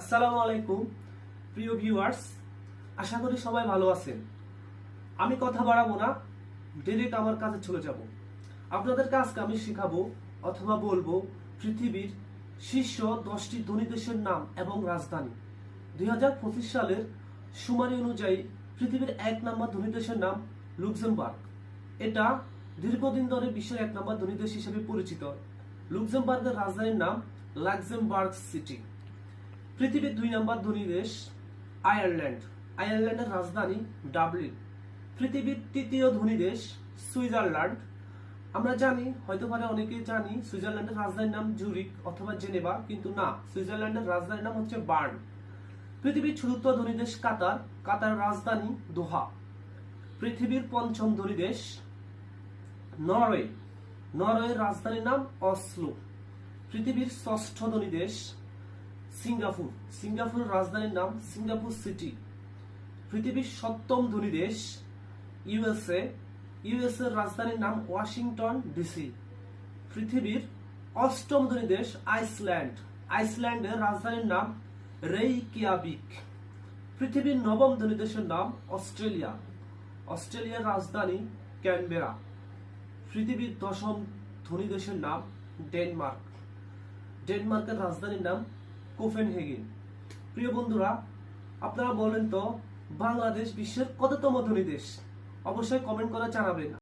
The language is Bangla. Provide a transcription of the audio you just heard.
আসসালামু আলাইকুম প্রিয় ভিউয়ার্স, আশা করি সবাই ভালো আছেন। আমি কথা বাড়াবো না, ডিরেক্ট আমার কাছে চলে যাব। আপনাদেরকে আজকে আমি শেখাবো অথবা বলবো পৃথিবীর শীর্ষ 10টি ধনী দেশের নাম এবং রাজধানী। 2025 সালের সুমারি অনুযায়ী পৃথিবীর 1 নম্বর ধনী দেশের নাম লুক্সেমবার্গ। এটা দীর্ঘদিন ধরে বিশ্বের 1 নম্বর ধনী দেশ হিসেবে পরিচিত। লুক্সেমবার্গের রাজধানীর নাম লাক্সেমবার্গ সিটি। পৃথিবীর 2 নম্বর ধনী দেশ আয়ারল্যান্ড। আয়ারল্যান্ডের রাজধানী ডাবলিন। পৃথিবীর 3য় ধনী দেশ সুইজারল্যান্ড। আমরা জানি, হয়তো অনেকেই জানি, সুইজারল্যান্ডের রাজধানীর নাম জুরিক অথবা জেনেভা, কিন্তু না, সুইজারল্যান্ডের রাজধানীর নাম হচ্ছে বার্ন। পৃথিবীর 4র্থ ধনী দেশ কাতার। কাতার রাজধানী দোহা। পৃথিবীর 5ম ধনী দেশ নরওয়ে। নরওয়ের রাজধানীর নাম অসলো। পৃথিবীর 6ষ্ঠ ধনী দেশ সিঙ্গাপুর। সিঙ্গাপুরের রাজধানীর নাম সিঙ্গাপুর সিটি। পৃথিবীর 7ম ধনী দেশ ইউএসএ। ইউএসএ এর রাজধানীর নাম ওয়াশিংটন ডিসি। পৃথিবীর 8ম ধনী দেশ আইসল্যান্ড। আইসল্যান্ডের রাজধানীর নাম রেইকিয়াভিক। পৃথিবীর 9ম ধনী দেশের নাম অস্ট্রেলিয়া। অস্ট্রেলিয়ার রাজধানী ক্যানবেরা। পৃথিবীর 10ম ধনী দেশের নাম ডেনমার্ক। ডেনমার্কের রাজধানীর নাম কোপেনহেগেন। প্রিয় বন্ধুরা, আপনারা বলেন তো, বাংলাদেশ বিশ্বের কততম ধনী দেশ? অবশ্যই কমেন্ট করে জানাবেন।